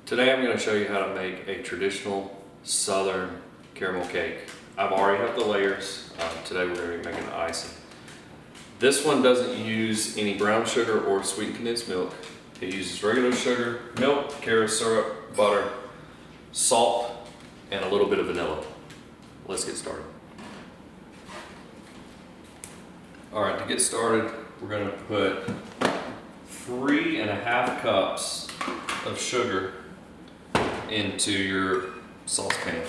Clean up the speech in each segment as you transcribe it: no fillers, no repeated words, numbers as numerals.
Today I'm going to show you how to make a traditional Southern caramel cake. I've already have the layers. Today we're going to be making the icing. This one doesn't use any brown sugar or sweetened condensed milk. It uses regular sugar, milk, karo syrup, butter, salt, and a little bit of vanilla. Let's get started. Alright, to get started, we're going to put 3.5 cups of sugar into your saucepan.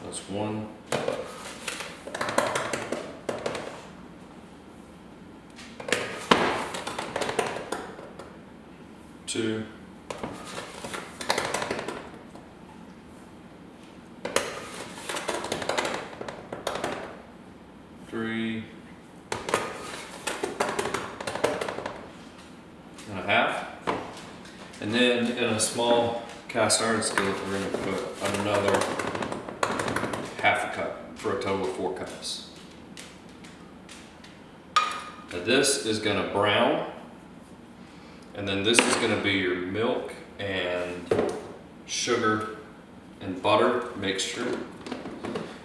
That's 1. 2. 3.5. And then in a small cast iron skillet, we're going to put another 1/2 cup for a total of 4 cups. Now this is going to brown, and then this is going to be your milk and sugar and butter mixture.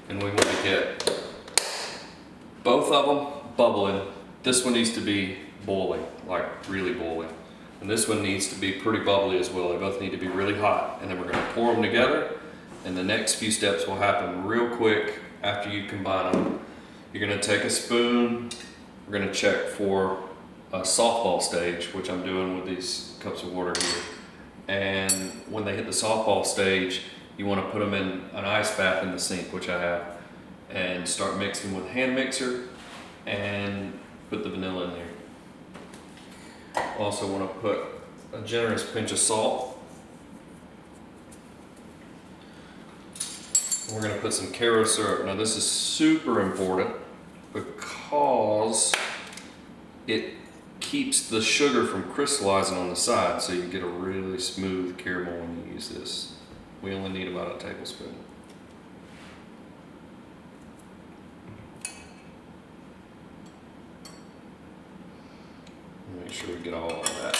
And we want to get both of them bubbling. This one needs to be boiling, like really boiling. And this one needs to be pretty bubbly as well. They both need to be really hot. And then we're going to pour them together. And the next few steps will happen real quick after you combine them. You're going to take a spoon. We're going to check for a softball stage, which I'm doing with these cups of water here. And when they hit the softball stage, you want to put them in an ice bath in the sink, which I have, and start mixing with a hand mixer and put the vanilla in there. Also want to put a generous pinch of salt. We're going to put some karo syrup. Now this is super important because it keeps the sugar from crystallizing on the side, so you get a really smooth caramel when you use this. We only need about a tablespoon. Make sure we get all of that.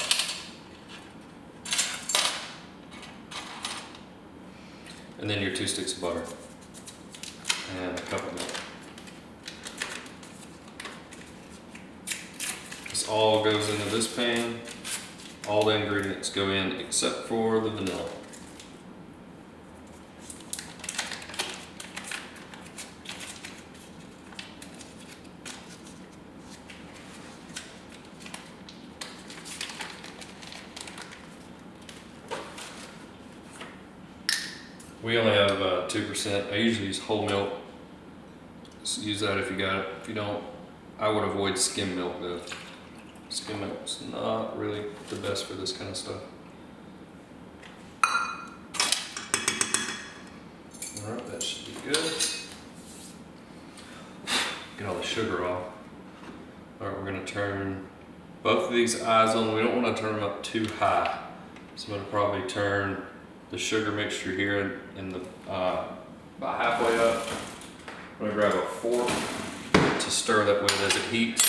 And then your 2 sticks of butter and a cup of milk. This all goes into this pan. All the ingredients go in except for the vanilla. We only have 2%. I usually use whole milk. Just use that if you got it. If you don't, I would avoid skim milk though. Skim milk's not really the best for this kind of stuff. Alright, that should be good. Get all the sugar off. Alright, we're going to turn both of these eyes on. We don't want to turn them up too high. So I'm going to probably turn the sugar mixture here in the about halfway up. I'm going to grab a fork to stir that way as it heats.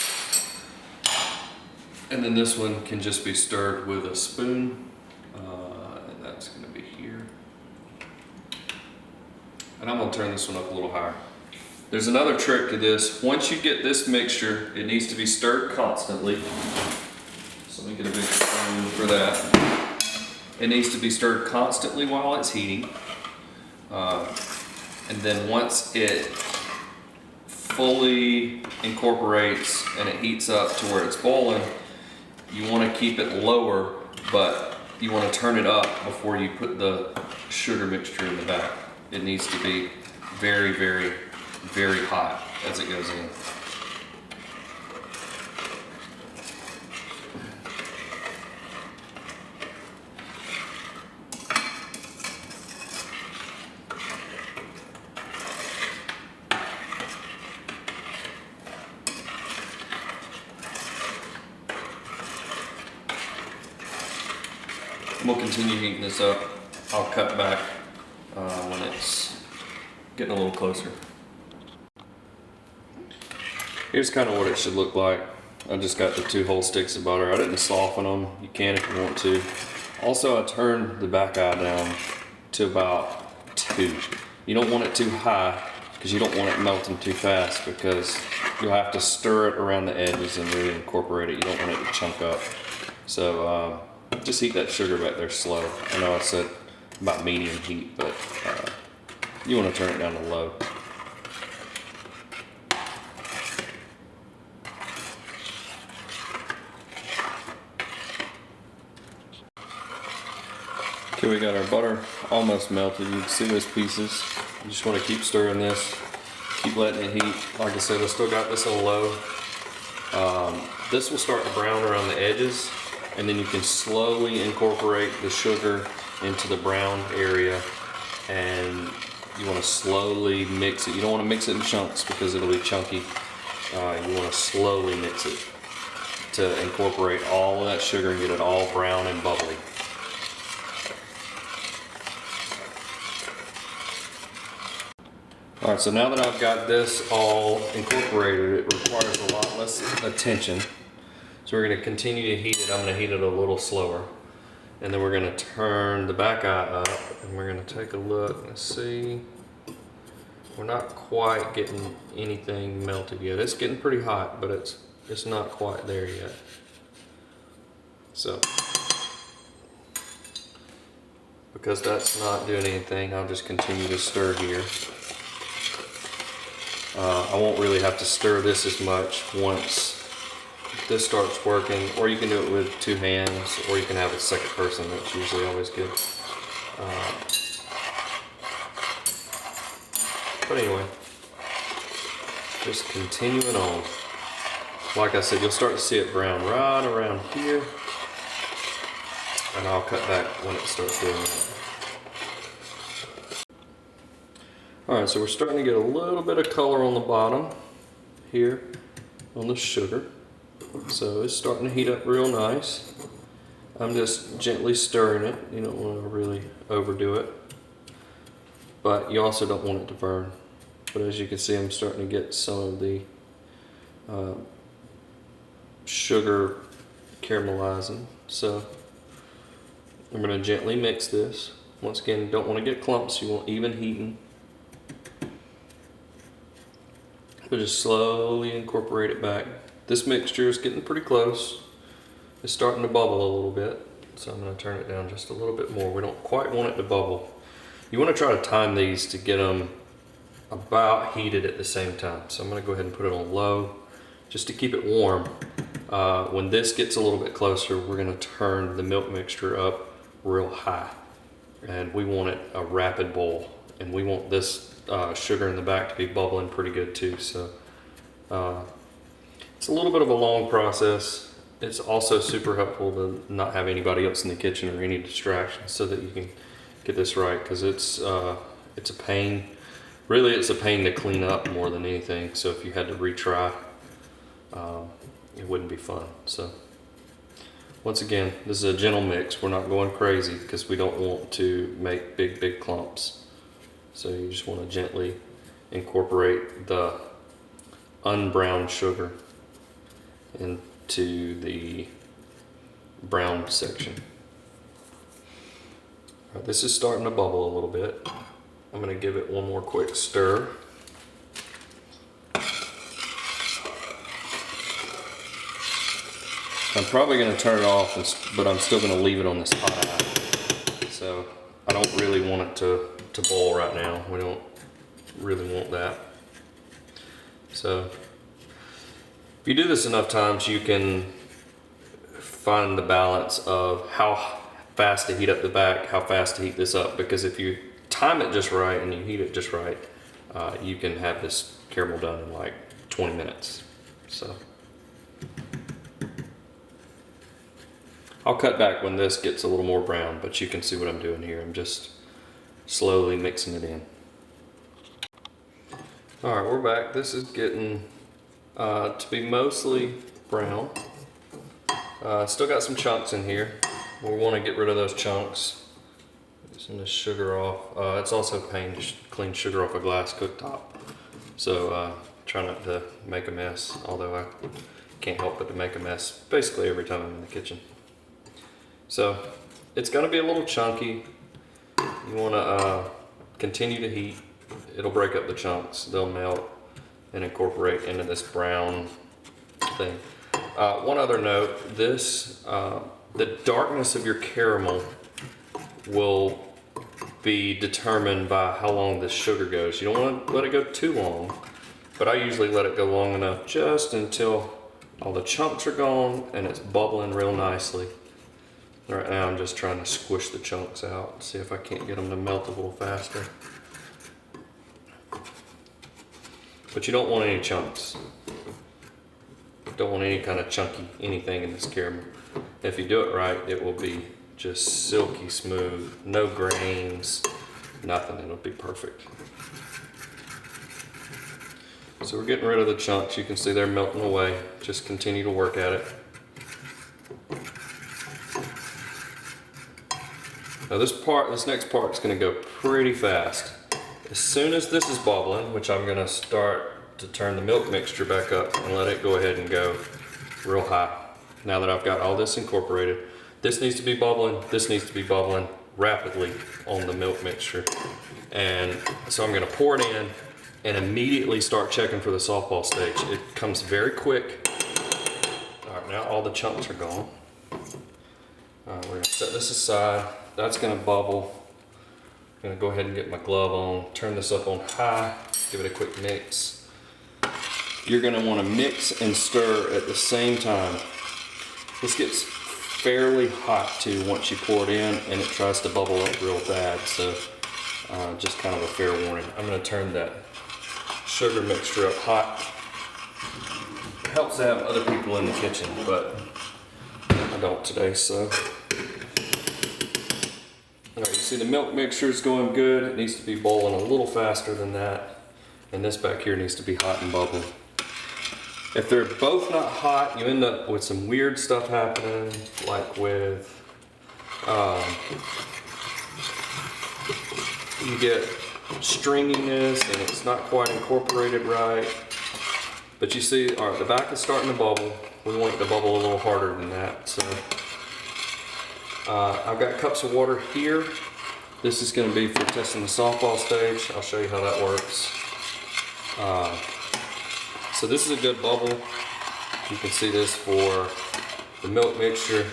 And then this one can just be stirred with a spoon. And that's going to be here. And I'm going to turn this one up a little higher. There's another trick to this. Once you get this mixture, it needs to be stirred constantly. So let me get a big spoon for that. It needs to be stirred constantly while it's heating. And then once it fully incorporates and it heats up to where it's boiling, you want to keep it lower, but you want to turn it up before you put the sugar mixture in the back. It needs to be very, very, very hot as it goes in. We'll continue heating this up. I'll cut back when it's getting a little closer. Here's kind of what it should look like. I just got the 2 whole sticks of butter. I didn't soften them. You can if you want to. Also, I turned the back eye down to about 2. You don't want it too high because you don't want it melting too fast, because you'll have to stir it around the edges and really incorporate it. You don't want it to chunk up. So just heat that sugar back there slow. I know I said about medium heat, but you want to turn it down to low. Okay, we got our butter almost melted. You can see those pieces. You just want to keep stirring this, keep letting it heat. Like I said, I still got this on low. This will start to brown around the edges, and then you can slowly incorporate the sugar into the brown area, and you want to slowly mix it. You don't want to mix it in chunks because it'll be chunky. You want to slowly mix it to incorporate all of that sugar and get it all brown and bubbly. Alright, so now that I've got this all incorporated, it requires a lot less attention. So we're going to continue to heat it. I'm going to heat it a little slower. And then we're going to turn the back eye up, and we're going to take a look and see. We're not quite getting anything melted yet. It's getting pretty hot, but it's not quite there yet. So, because that's not doing anything, I'll just continue to stir here. I won't really have to stir this as much once this starts working, or you can do it with 2 hands, or you can have a second person. That's usually always good. But anyway, just continuing on. Like I said, you'll start to see it brown right around here, and I'll cut back when it starts doing that. Alright, so we're starting to get a little bit of color on the bottom here on the sugar. So it's starting to heat up real nice. I'm just gently stirring it. You don't want to really overdo it, but you also don't want it to burn. But as you can see, I'm starting to get some of the sugar caramelizing. So I'm going to gently mix this. Once again, you don't want to get clumps. You want even heating. But just slowly incorporate it back. This mixture is getting pretty close. It's starting to bubble a little bit, so I'm going to turn it down just a little bit more. We don't quite want it to bubble. You want to try to time these to get them about heated at the same time. So I'm going to go ahead and put it on low just to keep it warm. When this gets a little bit closer, we're going to turn the milk mixture up real high. And we want it a rapid boil. And we want this sugar in the back to be bubbling pretty good too. So it's a little bit of a long process. It's also super helpful to not have anybody else in the kitchen or any distractions, so that you can get this right, because it's a pain. Really, it's a pain to clean up more than anything. So if you had to retry, it wouldn't be fun. So once again, this is a gentle mix. We're not going crazy because we don't want to make big clumps. So you just want to gently incorporate the unbrowned sugar into the brown section. All right, this is starting to bubble a little bit. I'm going to give it one more quick stir. I'm probably going to turn it off, but I'm still going to leave it on this hot eye. So I don't really want it to boil right now. We don't really want that. So if you do this enough times, you can find the balance of how fast to heat up the back, how fast to heat this up, because if you time it just right and you heat it just right, you can have this caramel done in like 20 minutes. So I'll cut back when this gets a little more brown, but you can see what I'm doing here. I'm just slowly mixing it in. All right, we're back. This is getting to be mostly brown. Still got some chunks in here. We want to get rid of those chunks. Some of this sugar off. It's also a pain to clean sugar off a glass cooktop. So try try not to make a mess, although I can't help but to make a mess basically every time I'm in the kitchen. So it's gonna be a little chunky. You wanna continue to heat. It'll break up the chunks. They'll melt and incorporate into this brown thing. One other note, the darkness of your caramel will be determined by how long the sugar goes. You don't want to let it go too long, but I usually let it go long enough just until all the chunks are gone and it's bubbling real nicely. Right now I'm just trying to squish the chunks out, see if I can't get them to melt a little faster. But you don't want any chunks. Don't want any kind of chunky anything in this caramel. If you do it right, it will be just silky smooth, no grains, nothing. It'll be perfect. So we're getting rid of the chunks. You can see they're melting away. Just continue to work at it. Now this next part is going to go pretty fast. As soon as this is bubbling, which I'm going to start to turn the milk mixture back up and let it go ahead and go real high. Now that I've got all this incorporated, this needs to be bubbling, this needs to be bubbling rapidly on the milk mixture. And so I'm going to pour it in and immediately start checking for the softball stage. It comes very quick. All right, now all the chunks are gone. We're going to set this aside. That's going to bubble. I'm going to go ahead and get my glove on, turn this up on high, give it a quick mix. You're going to want to mix and stir at the same time. This gets fairly hot too once you pour it in, and it tries to bubble up real bad, so just kind of a fair warning. I'm going to turn that sugar mixture up hot. It helps to have other people in the kitchen, but I don't today, so. All right, you see the milk mixture is going good. It needs to be boiling a little faster than that. And this back here needs to be hot and bubbling. If they're both not hot, you end up with some weird stuff happening, like with, you get stringiness and it's not quite incorporated right. But you see, all right, the back is starting to bubble. We want it to bubble a little harder than that, so. I've got cups of water here. This is going to be for testing the softball stage. I'll show you how that works. So this is a good bubble. You can see this for the milk mixture.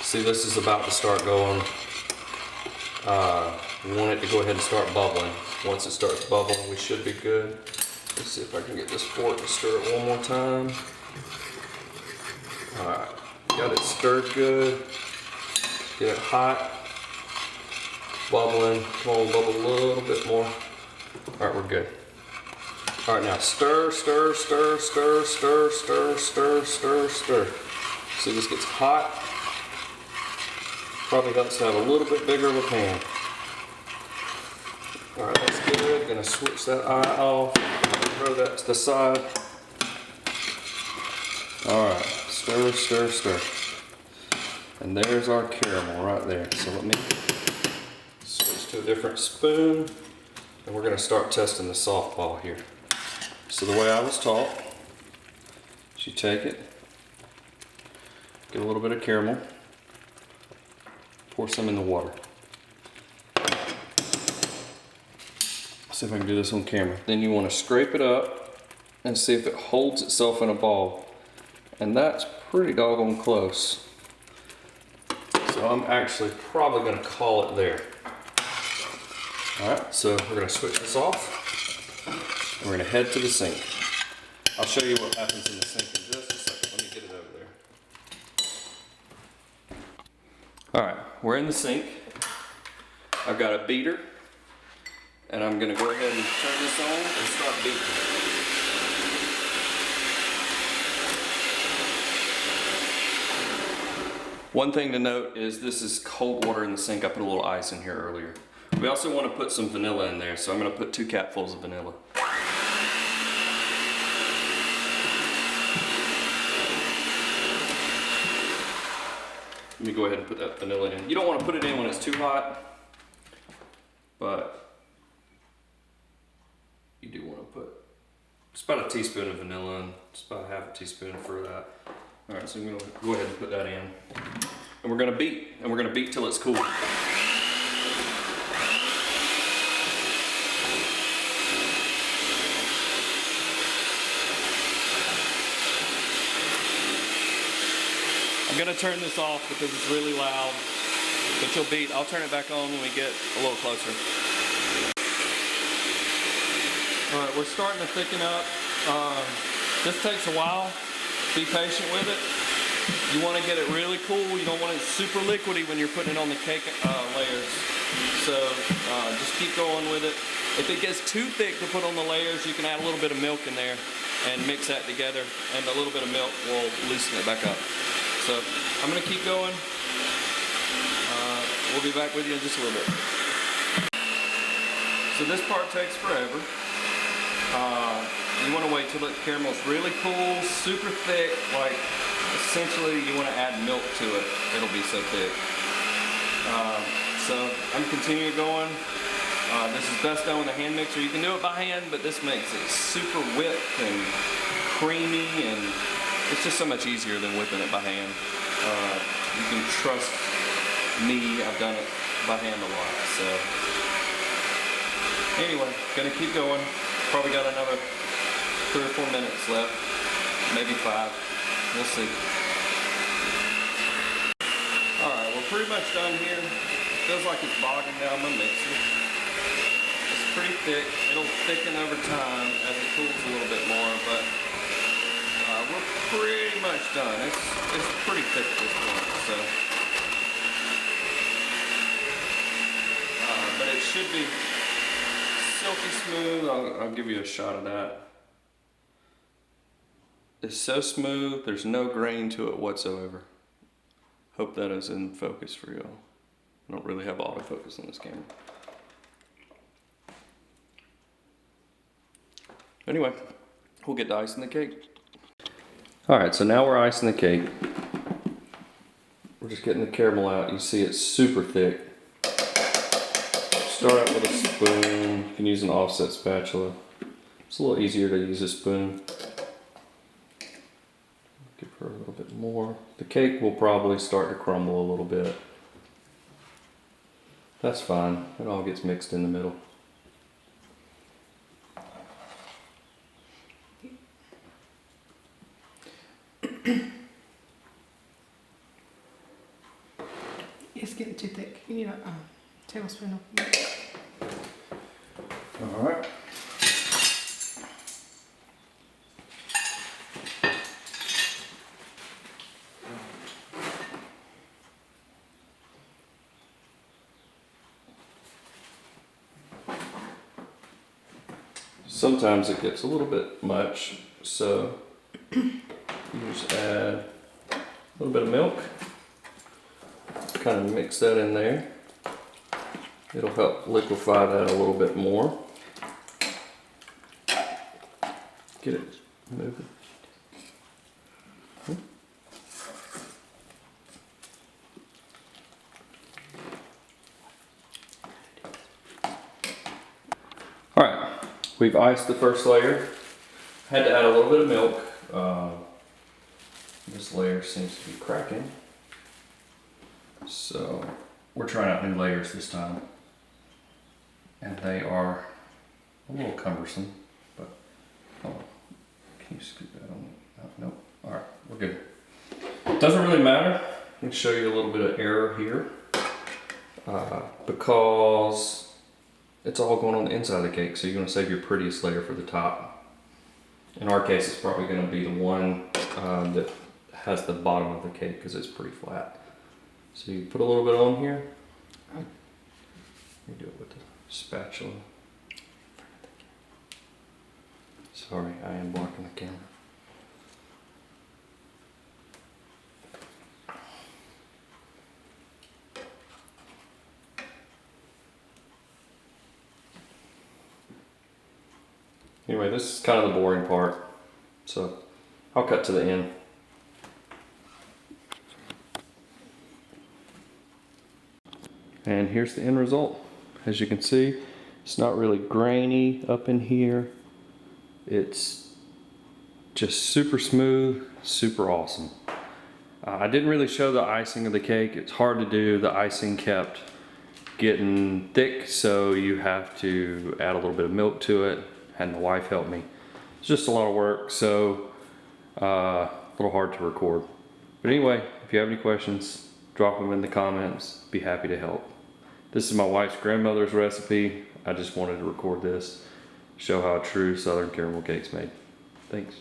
See, this is about to start going. We want it to go ahead and start bubbling. Once it starts bubbling, we should be good. Let's see if I can get this fork to stir it one more time. All right, got it stirred good. Get it hot, bubbling. Come on, bubble a little bit more. All right, we're good. All right, now stir, stir, stir, stir, stir, stir, stir, stir, stir. See, this gets hot. Probably helps to have a little bit bigger of a pan. All right, that's good. Gonna switch that eye off. Throw that to the side. All right, stir, stir, stir. And there's our caramel right there. So let me switch to a different spoon, and we're going to start testing the softball here. So the way I was taught is you take it, get a little bit of caramel, pour some in the water. See if I can do this on camera. Then you want to scrape it up and see if it holds itself in a ball. And that's pretty doggone close. So I'm actually probably going to call it there. All right, so we're going to switch this off. We're going to head to the sink. I'll show you what happens in the sink in just a second. Let me get it over there. All right, we're in the sink. I've got a beater, and I'm going to go ahead and turn this on and start beating. One thing to note is this is cold water in the sink. I put a little ice in here earlier. We also want to put some vanilla in there, so I'm going to put 2 capfuls of vanilla. Let me go ahead and put that vanilla in. You don't want to put it in when it's too hot, but you do want to put about a teaspoon of vanilla and just about half a teaspoon for that. All right, so I'm gonna go ahead and put that in. And we're gonna beat till it's cool. I'm gonna turn this off because it's really loud, but you'll beat. I'll turn it back on when we get a little closer. All right, we're starting to thicken up. This takes a while. Be patient with it. You want to get it really cool. You don't want it super liquidy when you're putting it on the cake layers. So just keep going with it. If it gets too thick to put on the layers, you can add a little bit of milk in there and mix that together, and a little bit of milk will loosen it back up. So I'm going to keep going. We'll be back with you in just a little bit. So this part takes forever. You want to wait till the caramel's really cool, super thick, like essentially you want to add milk to it. It'll be so thick. So I'm continuing going. This is best done with a hand mixer. You can do it by hand, but this makes it super whipped and creamy, and it's just so much easier than whipping it by hand. You can trust me, I've done it by hand a lot. So anyway, gonna keep going. Probably got another 3 or 4 minutes left, maybe 5. We'll see. Alright, we're pretty much done here. Feels like it's bogging down my mixer. It's pretty thick. It'll thicken over time as it cools a little bit more, but we're pretty much done. It's pretty thick at this point, so. But it should be silky smooth. I'll give you a shot of that. It's so smooth, there's no grain to it whatsoever. Hope that is in focus for y'all. I don't really have autofocus on this camera. Anyway, we'll get to icing the cake. Alright, so now we're icing the cake. We're just getting the caramel out. You see it's super thick. Start out with a spoon. You can use an offset spatula. It's a little easier to use a spoon. Give her a little bit more. The cake will probably start to crumble a little bit. That's fine. It all gets mixed in the middle. It's getting too thick. You need a tablespoon of milk. All right. Sometimes it gets a little bit much, so you just add a little bit of milk. Kind of mix that in there. It'll help liquefy that a little bit more. Get it moving. All right, we've iced the first layer. Had to add a little bit of milk. This layer seems to be cracking. So we're trying out new layers this time. And they are a little cumbersome, but hold on. Can you scoop that on? Nope. All right, we're good. Doesn't really matter. I can show you a little bit of error here because it's all going on the inside of the cake. So you're going to save your prettiest layer for the top. In our case, it's probably going to be the one that has the bottom of the cake because it's pretty flat. So you put a little bit on here. You do it with the spatula. Sorry, I am blocking the camera. Anyway, this is kind of the boring part, so I'll cut to the end. And here's the end result. As you can see, it's not really grainy up in here. It's just super smooth, super awesome. I didn't really show the icing of the cake. It's hard to do. The icing kept getting thick, so you have to add a little bit of milk to it. Had my wife help me. It's just a lot of work, so a little hard to record. But anyway, if you have any questions, drop them in the comments. Be happy to help. This is my wife's grandmother's recipe. I just wanted to record this, show how a true Southern caramel cake's made. Thanks.